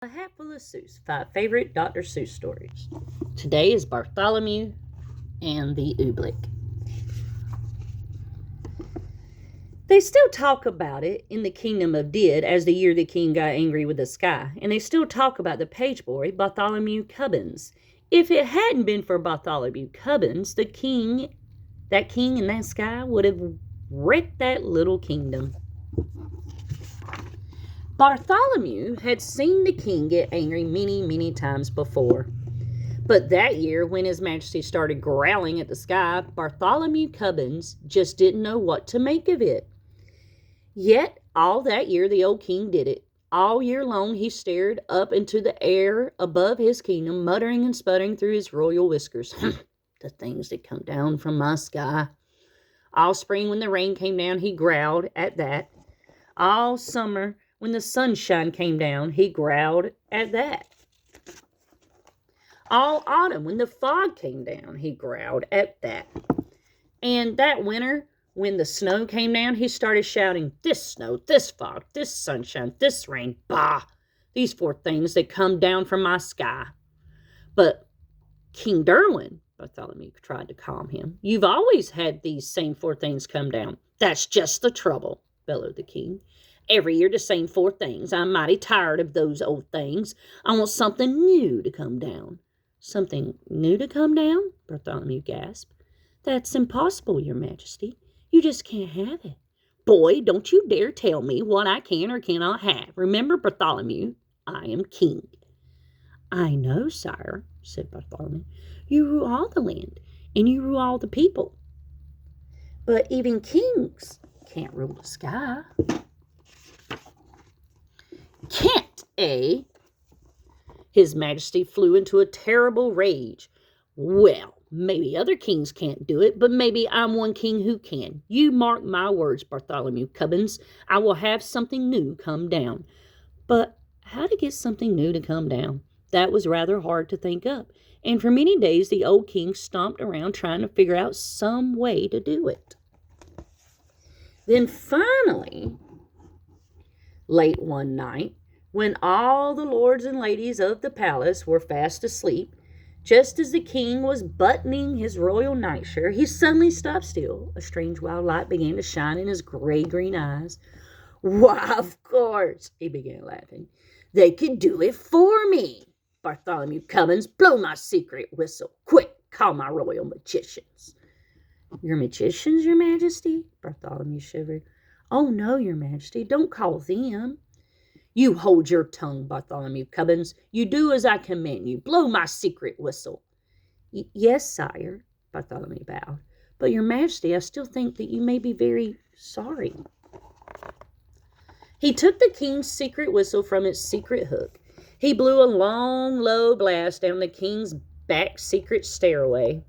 A Hat Full of Seuss, 5 favorite Dr. Seuss stories. Today is Bartholomew and the Oobleck. They still talk about it in the kingdom of Did as the year the king got angry with the sky, and they still talk about the page boy, Bartholomew Cubbins. If it hadn't been for Bartholomew Cubbins, that king in that sky would have wrecked that little kingdom. Bartholomew had seen the king get angry many, many times before. But that year, when His Majesty started growling at the sky, Bartholomew Cubbins just didn't know what to make of it. Yet, all that year, the old king did it. All year long, he stared up into the air above his kingdom, muttering and sputtering through his royal whiskers. The things that come down from my sky. All spring, when the rain came down, he growled at that. All summer, when the sunshine came down, he growled at that. All autumn, when the fog came down, he growled at that. And that winter, when the snow came down, he started shouting, "This snow, this fog, this sunshine, this rain, bah! These 4 things that come down from my sky." But King Derwin, Bartholomew tried to calm him, "You've always had these same 4 things come down." "That's just the trouble," bellowed the king. "Every year the same 4 things. I'm mighty tired of those old things. I want something new to come down." "Something new to come down?" Bartholomew gasped. "That's impossible, Your Majesty. You just can't have it." "Boy, don't you dare tell me what I can or cannot have. Remember, Bartholomew, I am king." "I know, sire," said Bartholomew. "You rule all the land, and you rule all the people. But even kings can't rule the sky." "Can't, eh?" His Majesty flew into a terrible rage. "Well, maybe other kings can't do it, but maybe I'm one king who can. You mark my words, Bartholomew Cubbins. I will have something new come down." But how to get something new to come down? That was rather hard to think up, and for many days the old king stomped around trying to figure out some way to do it. Then finally, late one night, when all the lords and ladies of the palace were fast asleep, just as the king was buttoning his royal nightshirt, he suddenly stopped still. A strange wild light began to shine in his gray-green eyes. "Why, of course," he began laughing. "They could do it for me. Bartholomew Cubbins, blow my secret whistle. Quick, call my royal magicians." "Your magicians, Your Majesty?" Bartholomew shivered. "Oh, no, Your Majesty, don't call them." "You hold your tongue, Bartholomew Cubbins. You do as I command you. Blow my secret whistle." "Yes, sire," Bartholomew bowed. "But, Your Majesty, I still think that you may be very sorry." He took the king's secret whistle from its secret hook. He blew a long, low blast down the king's back secret stairway.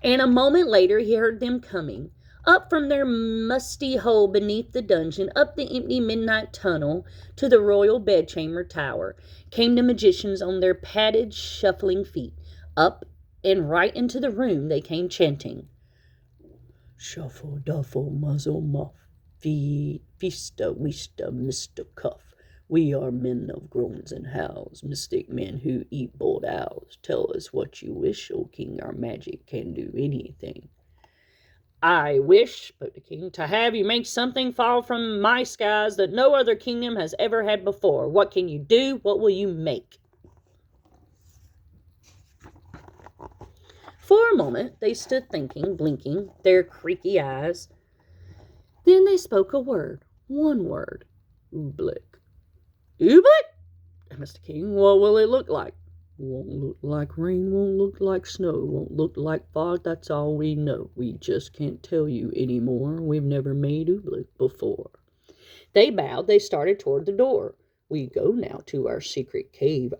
And a moment later he heard them coming. Up from their musty hole beneath the dungeon, up the empty midnight tunnel to the royal bedchamber tower, came the magicians on their padded, shuffling feet. Up and right into the room they came chanting. "Shuffle, duffle, muzzle, muff, feasta, weasta, Mr. Cuff. We are men of groans and howls, mystic men who eat bold owls. Tell us what you wish, O king, our magic can do anything." "I wish," spoke the king, "to have you make something fall from my skies that no other kingdom has ever had before. What can you do? What will you make?" For a moment they stood thinking, blinking their creaky eyes. Then they spoke a word, one word. "Oobleck." "Oobleck?" asked the king. "What will it look like?" "Won't look like rain, won't look like snow, won't look like fog, that's all we know. We just can't tell you any more. We've never made oobleck before." They bowed, they started toward the door. "We go now to our secret cave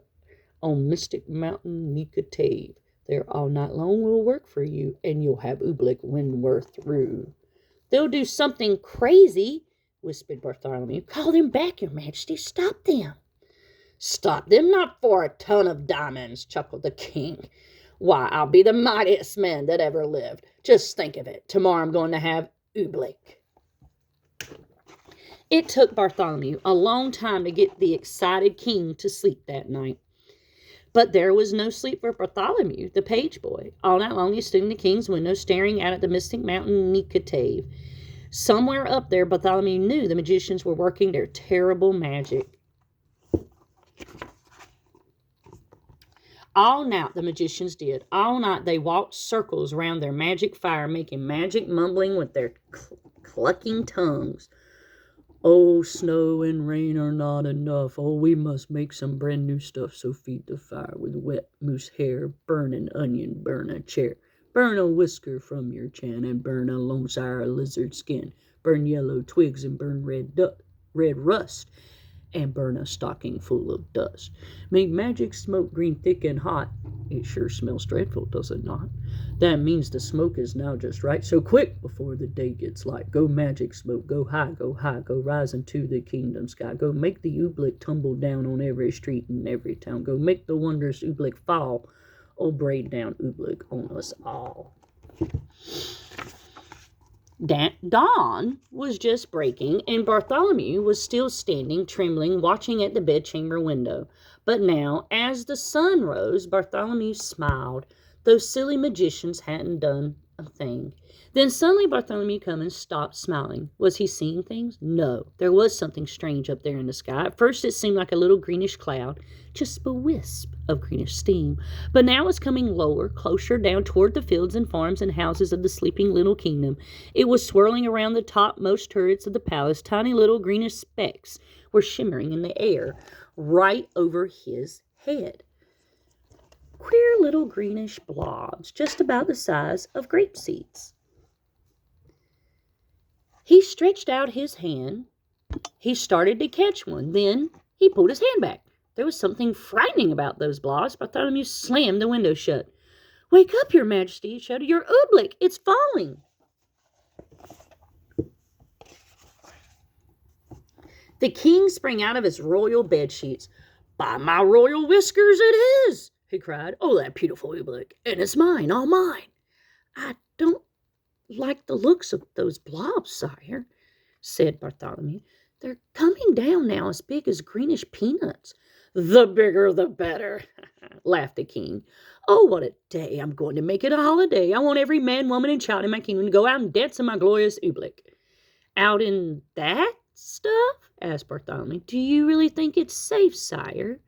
on Mystic Mountain Nicotave. There all night long we'll work for you, and you'll have oobleck when we're through." "They'll do something crazy," whispered Bartholomew. "Call them back, Your Majesty. Stop them." "Stop them? Not for a ton of diamonds," chuckled the king. "Why, I'll be the mightiest man that ever lived. Just think of it. Tomorrow I'm going to have oobleck." It took Bartholomew a long time to get the excited king to sleep that night. But there was no sleep for Bartholomew, the page boy. All night long he stood in the king's window, staring out at the mystic mountain Nekatav. Somewhere up there, Bartholomew knew the magicians were working their terrible magic. All night the magicians did. All night they walked circles around their magic fire, making magic mumbling with their clucking tongues. Oh, snow and rain are not enough. Oh, we must make some brand new stuff, so feed the fire with wet moose hair. Burn an onion, burn a chair. Burn a whisker from your chin, and burn a lone sire lizard skin. Burn yellow twigs and burn red rust, and burn a stocking full of dust. Make magic smoke green thick and hot. It sure smells dreadful, does it not? That means the smoke is now just right. So quick before the day gets light. Go magic smoke, go high, go rise into the kingdom sky. Go make the oobleck tumble down on every street in every town. Go make the wondrous oobleck fall. Oh, braid down oobleck on us all. Dawn was just breaking, and Bartholomew was still standing, trembling, watching at the bedchamber window. But now, as the sun rose, Bartholomew smiled. Those silly magicians hadn't done a thing. Then suddenly Bartholomew Cubbins stopped smiling. Was he seeing things? No. There was something strange up there in the sky. At first it seemed like a little greenish cloud, just a wisp of greenish steam. But now it's coming lower, closer down toward the fields and farms and houses of the sleeping little kingdom. It was swirling around the topmost turrets of the palace. Tiny little greenish specks were shimmering in the air right over his head. Queer little greenish blobs, just about the size of grape seeds. He stretched out his hand. He started to catch one. Then he pulled his hand back. There was something frightening about those blobs. Bartholomew slammed the window shut. "Wake up, Your Majesty," he shouted. "Your oobleck, it's falling." The king sprang out of his royal bed sheets. "By my royal whiskers, it is!" he cried. "Oh, that beautiful oobleck, and it's mine, all mine." "I don't like the looks of those blobs, sire," said Bartholomew. "They're coming down now as big as greenish peanuts." "The bigger the better," laughed the king. "Oh, what a day. I'm going to make it a holiday. I want every man, woman, and child in my kingdom to go out and dance in my glorious oobleck." "Out in that stuff?" asked Bartholomew. "Do you really think it's safe, sire?"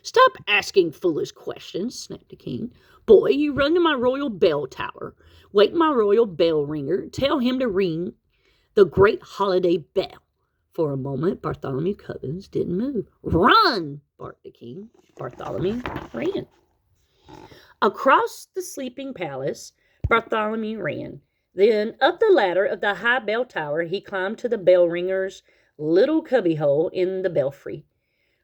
"Stop asking foolish questions," snapped the king. "Boy, you run to my royal bell tower. Wake my royal bell ringer. Tell him to ring the great holiday bell." For a moment, Bartholomew Cubbins didn't move. "Run!" barked the king. Bartholomew ran. Across the sleeping palace, Bartholomew ran. Then up the ladder of the high bell tower, he climbed to the bell ringer's little cubbyhole in the belfry.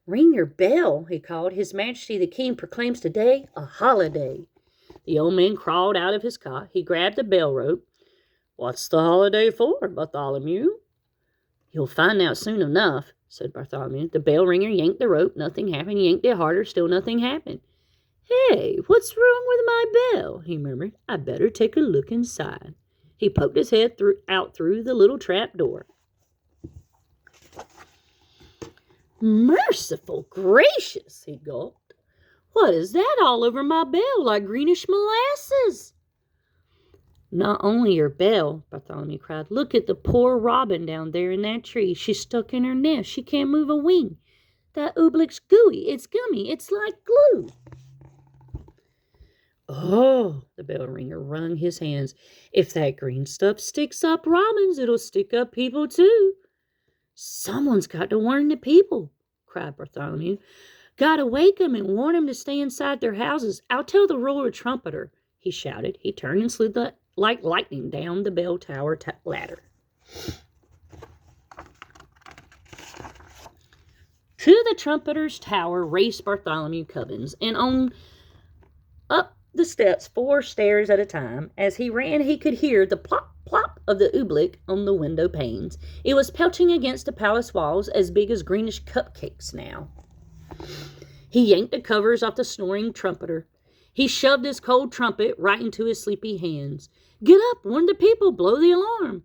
"Ring your bell," he called. "His Majesty the King proclaims today a holiday." The old man crawled out of his cot. He grabbed the bell rope. "What's the holiday for, Bartholomew?" "You'll find out soon enough," said Bartholomew. The bell ringer yanked the rope. Nothing happened. He yanked it harder. Still nothing happened. "Hey, what's wrong with my bell?" he murmured. "I better take a look inside." He poked his head out through the little trap door. "Merciful gracious," he gulped. "What is that all over my bell, like greenish molasses?" "Not only your bell," Bartholomew cried. "Look at the poor robin down there in that tree. She's stuck in her nest. She can't move a wing. That oobleck's gooey. It's gummy. It's like glue." "Oh," the bell ringer wrung his hands. "If that green stuff sticks up robins, it'll stick up people too." "Someone's got to warn the people," cried Bartholomew. "Gotta wake 'em and warn 'em to stay inside their houses. I'll tell the royal trumpeter," he shouted. He turned and slid like lightning down the bell tower ladder. To the trumpeter's tower raced Bartholomew Cubbins, and on up the steps 4 stairs at a time. As he ran, he could hear the plop, plop of the oobleck on the window panes. It was pelting against the palace walls as big as greenish cupcakes now. He yanked the covers off the snoring trumpeter. He shoved his cold trumpet right into his sleepy hands. "Get up, warn the people, blow the alarm."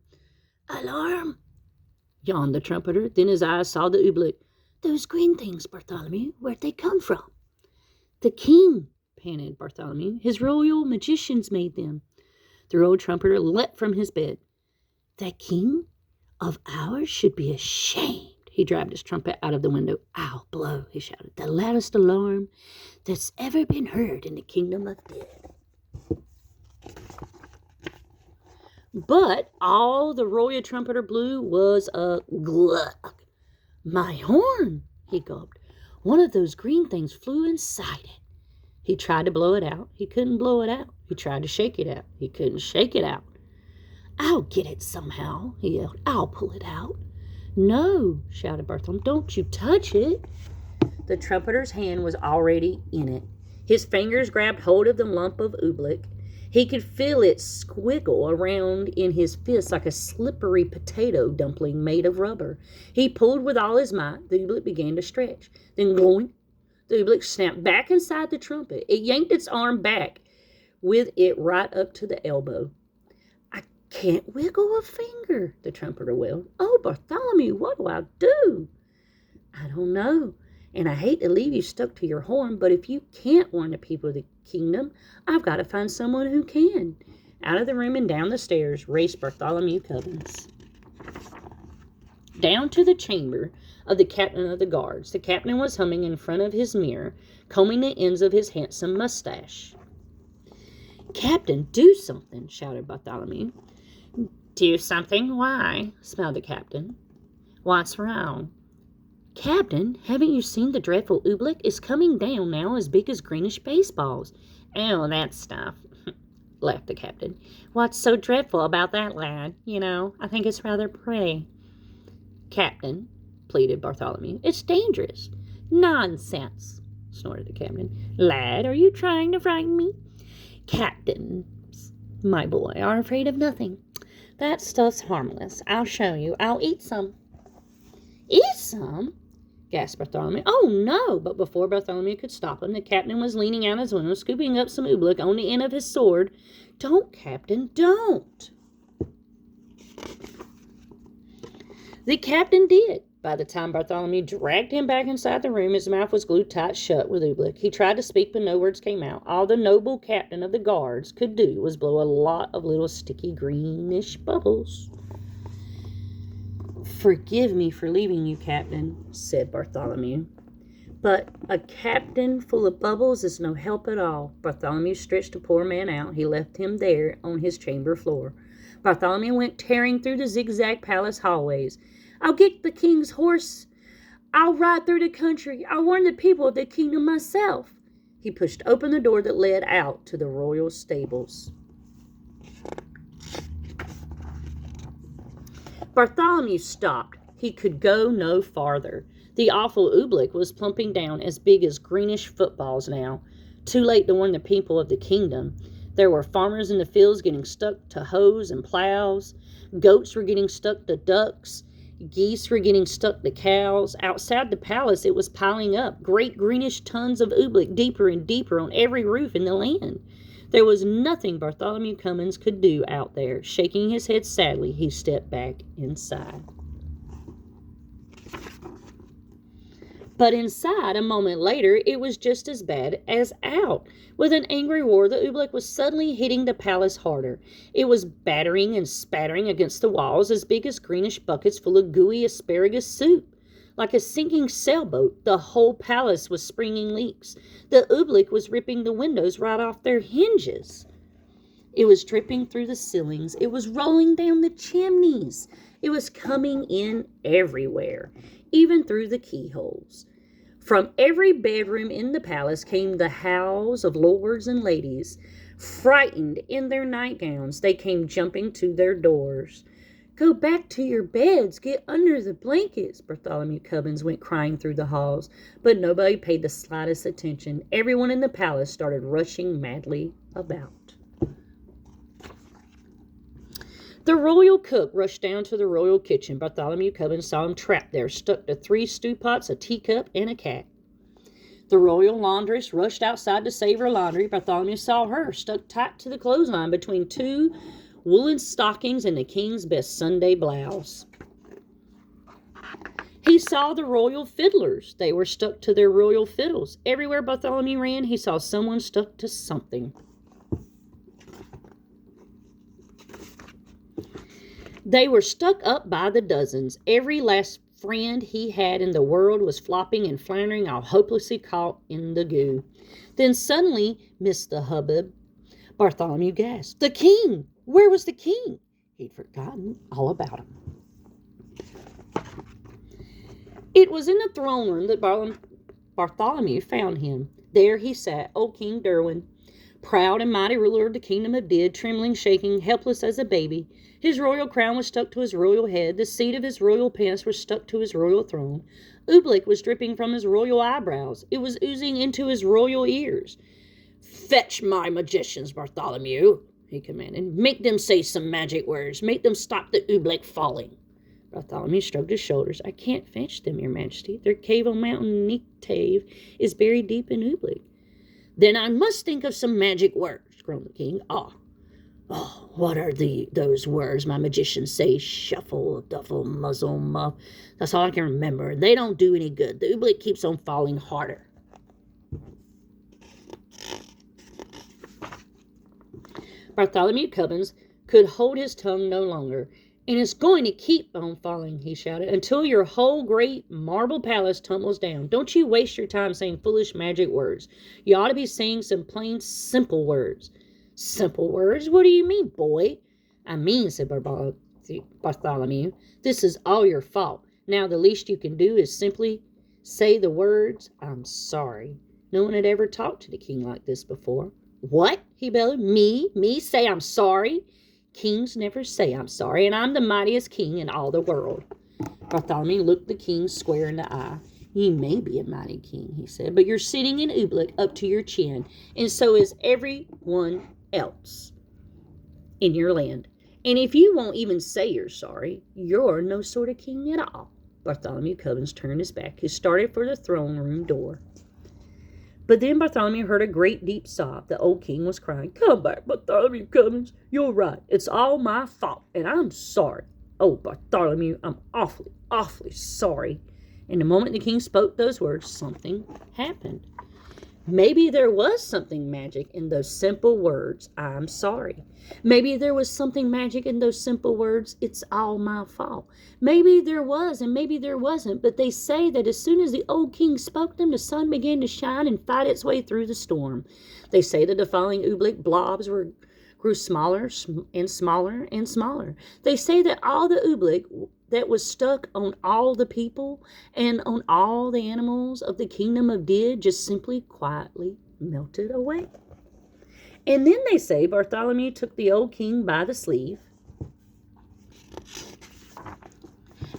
"Alarm?" yawned the trumpeter. Then his eyes saw the oobleck. Those green things, Bartholomew, where'd they come from? The king, panted Bartholomew. His royal magicians made them. The old trumpeter leapt from his bed. The king of ours should be ashamed. He dragged his trumpet out of the window. I'll blow, he shouted, the loudest alarm that's ever been heard in the kingdom of dead. But all the royal trumpeter blew was a glug. My horn, he gulped. One of those green things flew inside it. He tried to blow it out. He couldn't blow it out. He tried to shake it out. He couldn't shake it out. I'll get it somehow, he yelled. I'll pull it out. No, shouted Bartholomew, don't you touch it. The trumpeter's hand was already in it. His fingers grabbed hold of the lump of oobleck. He could feel it squiggle around in his fist like a slippery potato dumpling made of rubber. He pulled with all his might. The oobleck began to stretch. Then gloing, the oobleck snapped back inside the trumpet. It yanked its arm back with it right up to the elbow. I can't wiggle a finger, the trumpeter wailed. Oh, Bartholomew, what do I do? I don't know, and I hate to leave you stuck to your horn, but if you can't warn the people of the kingdom, I've got to find someone who can. Out of the room and down the stairs raced Bartholomew Cubbins. Down to the chamber of the captain of the guards. The captain was humming in front of his mirror, combing the ends of his handsome mustache. Captain, do something, shouted Bartholomew. Do something? Why? Smiled the captain. What's wrong? Captain, haven't you seen the dreadful oobleck? It's coming down now as big as greenish baseballs. Oh, that stuff, laughed the captain. What's so dreadful about that, lad? You know, I think it's rather pretty. Captain, pleaded Bartholomew, it's dangerous. Nonsense, snorted the captain. Lad, are you trying to frighten me? Captains, my boy, are afraid of nothing. That stuff's harmless. I'll show you. I'll eat some. Eat some? Gasped Bartholomew. Oh, no! But before Bartholomew could stop him, the captain was leaning out his window, scooping up some oobleck on the end of his sword. Don't, Captain, don't! The captain did. By the time Bartholomew dragged him back inside the room, his mouth was glued tight shut with oobleck. He tried to speak, but no words came out. All the noble captain of the guards could do was blow a lot of little sticky greenish bubbles. Forgive me for leaving you, Captain, said Bartholomew. But a captain full of bubbles is no help at all. Bartholomew stretched the poor man out. He left him there on his chamber floor. Bartholomew went tearing through the zigzag palace hallways. I'll get the king's horse. I'll ride through the country. I'll warn the people of the kingdom myself. He pushed open the door that led out to the royal stables. Bartholomew stopped. He could go no farther. The awful oobleck was plumping down as big as greenish footballs now. Too late to warn the people of the kingdom. There were farmers in the fields getting stuck to hoes and plows. Goats were getting stuck to ducks. Geese were getting stuck to cows. Outside the palace, it was piling up. Great greenish tons of oobleck deeper and deeper on every roof in the land. There was nothing Bartholomew Cubbins could do out there. Shaking his head sadly, he stepped back inside. But inside, a moment later, it was just as bad as out. With an angry roar, the oobleck was suddenly hitting the palace harder. It was battering and spattering against the walls as big as greenish buckets full of gooey asparagus soup. Like a sinking sailboat, the whole palace was springing leaks. The oobleck was ripping the windows right off their hinges. It was dripping through the ceilings. It was rolling down the chimneys. It was coming in everywhere, even through the keyholes. From every bedroom in the palace came the howls of lords and ladies. Frightened in their nightgowns, they came jumping to their doors. Go back to your beds. Get under the blankets. Bartholomew Cubbins went crying through the halls, but nobody paid the slightest attention. Everyone in the palace started rushing madly about. The royal cook rushed down to the royal kitchen. Bartholomew Cubbins saw him trapped there, stuck to 3 stew pots, a teacup, and a cat. The royal laundress rushed outside to save her laundry. Bartholomew saw her stuck tight to the clothesline between 2 woolen stockings and the king's best Sunday blouse. He saw the royal fiddlers. They were stuck to their royal fiddles. Everywhere Bartholomew ran, he saw someone stuck to something. They were stuck up by the dozens. Every last friend he had in the world was flopping and floundering, all hopelessly caught in the goo. Then suddenly, midst the hubbub, Bartholomew gasped, "The king! Where was the king?" He'd forgotten all about him. It was in the throne room that Bartholomew found him. There he sat, old King Derwin, proud and mighty ruler of the kingdom of Did, trembling, shaking, helpless as a baby. His royal crown was stuck to his royal head. The seat of his royal palace was stuck to his royal throne. Oobleck was dripping from his royal eyebrows. It was oozing into his royal ears. "Fetch my magicians, Bartholomew," he commanded. "Make them say some magic words. Make them stop the Oobleck falling." Bartholomew shrugged his shoulders. "I can't fetch them, your majesty. Their cave on Mountain Nictave is buried deep in Oobleck." "Then I must think of some magic words," groaned the king. Oh, what are those words my magicians say? Shuffle, duffle, muzzle, muff. That's all I can remember. They don't do any good. The Oobleck keeps on falling harder. Bartholomew Cubbins could hold his tongue no longer. "And it's going to keep on falling," he shouted, "until your whole great marble palace tumbles down. Don't you waste your time saying foolish magic words. You ought to be saying some plain, simple words." "Simple words? What do you mean, boy?" "I mean," said Bartholomew, "this is all your fault. Now the least you can do is simply say the words, 'I'm sorry.'" No one had ever talked to the king like this before. "What?" he bellowed. Me say I'm sorry? Kings never say I'm sorry, and I'm the mightiest king in all the world." Bartholomew looked the king square in the eye. "You may be a mighty king," he said, "but you're sitting in Oobleck up to your chin, and so is everyone else in your land. And if you won't even say you're sorry, you're no sort of king at all." Bartholomew Cubbins turned his back. He started for the throne room door. But then Bartholomew heard a great deep sob. The old king was crying. "Come back, Bartholomew Cubbins. You're right. It's all my fault, and I'm sorry. Oh, Bartholomew, I'm awfully, awfully sorry." And the moment the king spoke those words, something happened. Maybe there was something magic in those simple words, "I'm sorry." Maybe there was something magic in those simple words, "It's all my fault." Maybe there was, and maybe there wasn't, but they say that as soon as the old king spoke them, the sun began to shine and fight its way through the storm. They say that the falling Oobleck blobs grew smaller and smaller and smaller. They say that all the Oobleck that was stuck on all the people and on all the animals of the kingdom of Did just simply quietly melted away. And then they say Bartholomew took the old king by the sleeve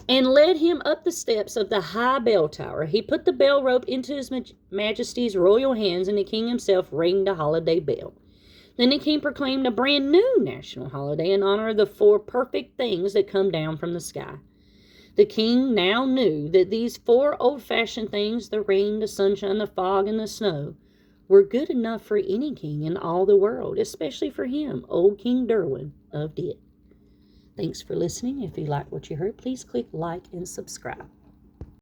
and led him up the steps of the high bell tower. He put the bell rope into his majesty's royal hands, and the king himself rang the holiday bell. Then the king proclaimed a brand new national holiday in honor of the 4 perfect things that come down from the sky. The king now knew that these 4 old-fashioned things, the rain, the sunshine, the fog, and the snow, were good enough for any king in all the world, especially for him, old King Derwin of Did. Thanks for listening. If you like what you heard, please click like and subscribe.